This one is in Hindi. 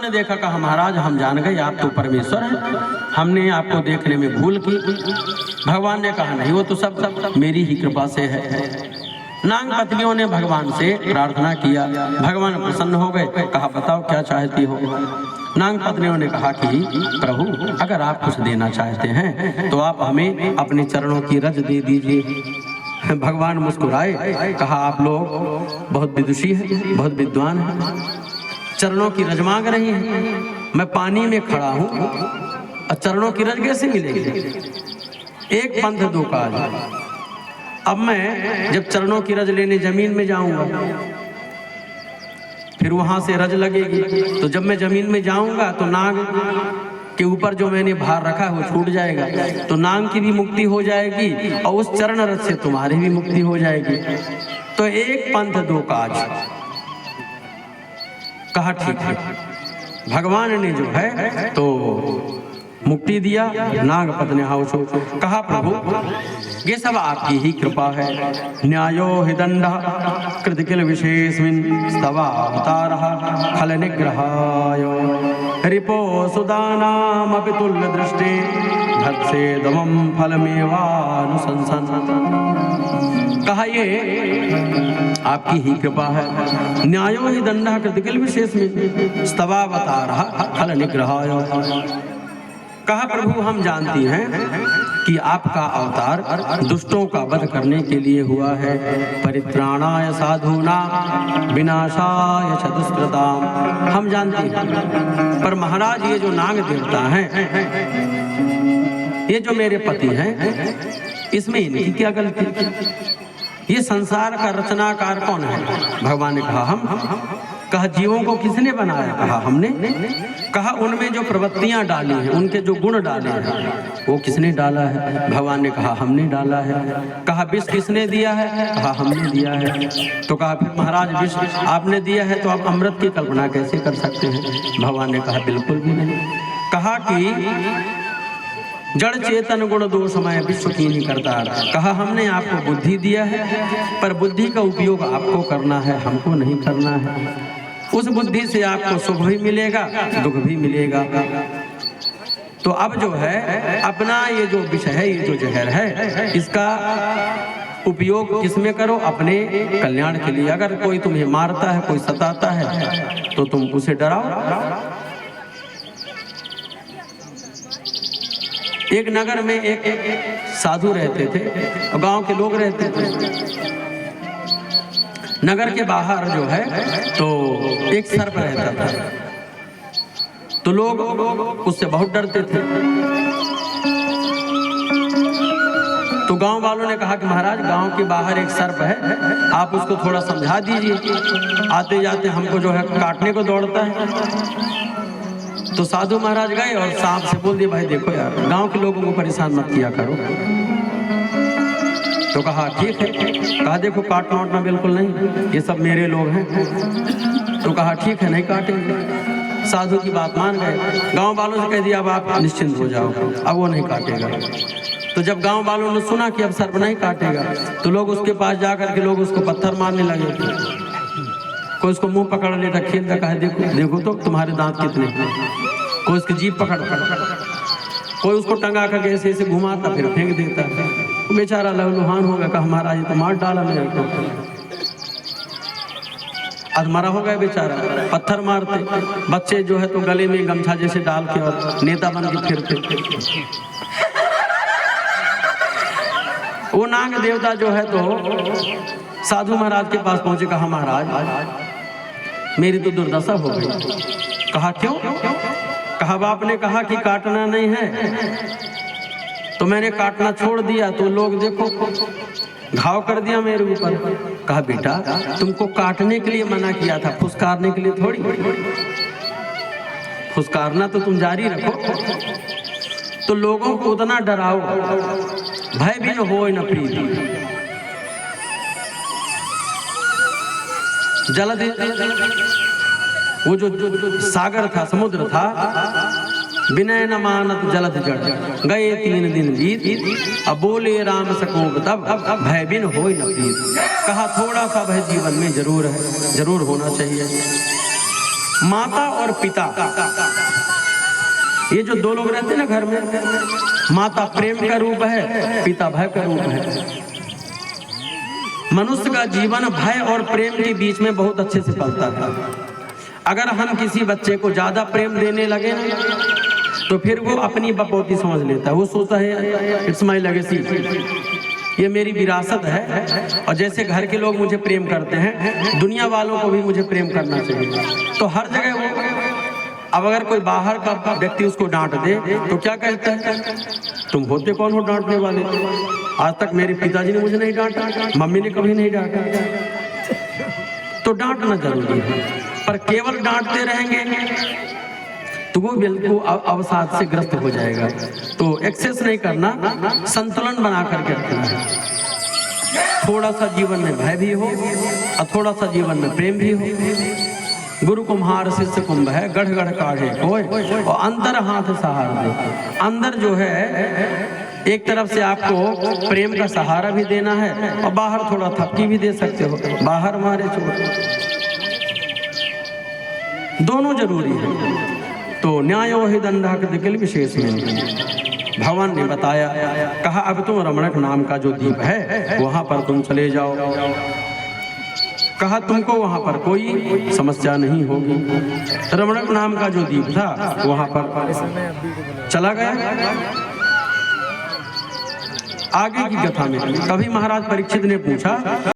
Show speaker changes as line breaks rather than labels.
ने देखा, कहा महाराज हम जान गए आप तो परमेश्वर हैं, हमने आपको देखने में भूल की। भगवान ने कहा नहीं, वो तो सब मेरी ही कृपा से है। नाग पत्नियों ने भगवान से प्रार्थना किया, भगवान प्रसन्न हो गए। कहा बताओ क्या चाहती हो। नाग पत्नियों ने कहा कि प्रभु अगर आप कुछ देना चाहते हैं तो आप हमें अपने चरणों की रज दे दीजिए। भगवान मुस्कुराए, कहा आप लोग बहुत विदुषी हैं, बहुत विद्वान हैं, चरणों की रज मांग रही हैं। मैं पानी में खड़ा हूँ और चरणों की रज कैसे मिलेगी? एक पंथ दो काज। अब मैं जब चरणों की रज लेने जमीन में जाऊंगा फिर वहां से रज लगेगी, तो जब मैं जमीन में जाऊंगा तो नाग के ऊपर जो मैंने भार रखा है वो छूट जाएगा, तो नाग की भी मुक्ति हो जाएगी और उस चरण रज से तुम्हारी भी मुक्ति हो जाएगी। तो एक पंथ दो काज। कहा ठीक है। भगवान ने जो है तो मुक्ति दिया। नाग पत्नी हाउसो कहा प्रभु ये सब आपकी ही कृपा है। न्यायो हि दंडः कृतिकिल विशेषमिन् स्तवावतारः फल निग्रहाय रिपो सुदानामपि तुल्य दृष्टे भत्सेदमं फलमेवानुशंसन। कहा ये आपकी ही कृपा है। न्यायो हि दंडः कृतिकिल विशेषमिन् स्तवावतारः फल निग्रहाय। कहा प्रभु हम जानती हैं कि आपका अवतार दुष्टों का वध करने के लिए हुआ है। परित्राणाय साधूनां विनाशाय च दुष्कृताम्। हम जानते हैं, पर महाराज ये जो नाग देवता हैं, ये जो मेरे पति हैं, इसमें इनकी क्या गलती? ये संसार का रचनाकार कौन है? भगवान ने कहा हम। कहा जीवों को किसने बनाया? कहा हमने। कहा उनमें जो प्रवृत्तियां डाली हैं, उनके जो गुण डाले हैं, वो किसने डाला है? भगवान ने कहा हमने डाला है। कहा विष किसने दिया है? कहा हमने दिया है। तो कहा फिर महाराज विष आपने दिया है तो आप अमृत की कल्पना कैसे कर सकते हैं? भगवान ने कहा बिल्कुल भी नहीं। कहा कि जड़ चेतन गुण दोषमय विश्व की नहीं करता। कहा हमने आपको बुद्धि दिया है, पर बुद्धि का उपयोग आपको करना है, हमको नहीं करना है। उस बुद्धि से आपको सुख भी मिलेगा, दुख भी मिलेगा। तो अब जो है अपना ये जो विषय है, ये जो जहर है, इसका उपयोग किसमें करो? अपने कल्याण के लिए। अगर कोई तुम्हें मारता है, कोई सताता है, तो तुम उसे डराओ। एक नगर में एक साधु रहते थे और गांव के लोग रहते थे। नगर के बाहर जो है तो एक सर्प रहता था, तो लोग उससे बहुत डरते थे। तो गांव वालों ने कहा कि महाराज गांव के बाहर एक सर्प है, आप उसको थोड़ा समझा दीजिए, आते जाते हमको जो है काटने को दौड़ता है। तो साधु महाराज गए और सांप से बोल दिया भाई देखो यार, गांव के लोगों को परेशान मत किया करो। तो कहा ठीक है। कहा देखो काटना वाटना बिल्कुल नहीं, ये सब मेरे लोग हैं। तो कहा ठीक है नहीं काटेंगे। साधु की बात मान गए। गांव वालों से कह दिया अब आप निश्चिंत हो जाओ, अब वो नहीं काटेगा। तो जब गांव वालों ने सुना कि अब सर्प नहीं काटेगा, तो लोग उसके पास जाकर के लोग उसको पत्थर मारने लगे। कोई उसको मुंह पकड़ लेता, खेलता, कहा देखो देखो तो तुम्हारे दांत कितने। कोई उसकी जीभ पकड़, कोई उसको टंगा करके ऐसे ऐसे घुमाता, फिर फेंक देता। बेचारा लहूलुहान हो गया, कहा महाराज तो मार डाला मेरे को। अधमरा हो गया बेचारा, पत्थर मारते। बच्चे जो है तो गले में गमछा जैसे डाल के और नेता बन के फिरते। वो नाग देवता जो है तो साधु महाराज के पास पहुंचे। कहा महाराज मेरी तो दुर्दशा हो गई। कहा क्यों? कहा बाप ने कहा कि काटना नहीं है, तो मैंने काटना छोड़ दिया, तो लोग देखो घाव कर दिया मेरे ऊपर। कहा बेटा तुमको काटने के लिए मना किया था, फुसकारने के लिए थोड़ी। फुसकारना तो तुम जारी रखो, तो लोगों को उतना डराओ भय भी न हो न प्रीति। जलधि वो जो सागर था, समुद्र था, विनय न मानत जलध जड़। गए 3 दिन बीत, अब बोले राम सकोब तब भय बिन होय न प्रीत। कहा थोड़ा सा भय जीवन में जरूर है, जरूर होना चाहिए। माता और पिता, ये जो दो लोग रहते हैं ना घर में, माता प्रेम का रूप है, पिता भय का रूप है। मनुष्य का जीवन भय और प्रेम के बीच में बहुत अच्छे से पलता है। अगर हम किसी बच्चे को ज्यादा प्रेम देने लगे तो फिर वो अपनी बपौती समझ लेता है। वो सोचता है इट्स माई लेगेसी, ये मेरी विरासत है। और जैसे घर के लोग मुझे प्रेम करते हैं, दुनिया वालों को भी मुझे प्रेम करना चाहिए। तो हर जगह वो, अब अगर कोई बाहर का व्यक्ति उसको डांट दे तो क्या कहता है, तुम होते कौन हो डांटने वाले? आज तक मेरे पिताजी ने मुझे नहीं डांटा, मम्मी ने कभी नहीं डांटा। तो डांटना जरूरी है, पर केवल डांटते रहेंगे तो वो बिल्कुल अवसाद से ग्रस्त हो जाएगा। तो एक्सेस नहीं करना, संतुलन बना करके रखना है। थोड़ा सा जीवन में भय भी हो और थोड़ा सा जीवन में प्रेम भी हो। गुरु कुम्हार शिष्य कुंभ है, गढ़ गढ़ काढ़े कोय, और अंदर हाथ सहार दे। अंदर जो है एक तरफ से आपको प्रेम का सहारा भी देना है और बाहर थोड़ा थपकी भी दे सकते हो, बाहर मारे चोट, दोनों जरूरी है। तो न्यायो हि दंडः कृतिकिल विशेष में भगवान ने बताया, कहा अब तुम रमणक नाम का जो द्वीप है वहां पर तुम चले जाओ। कहा तुमको वहां पर कोई समस्या नहीं होगी। रमणक नाम का जो द्वीप था वहां पर चला गया। आगे की कथा में कभी महाराज परीक्षित ने पूछा,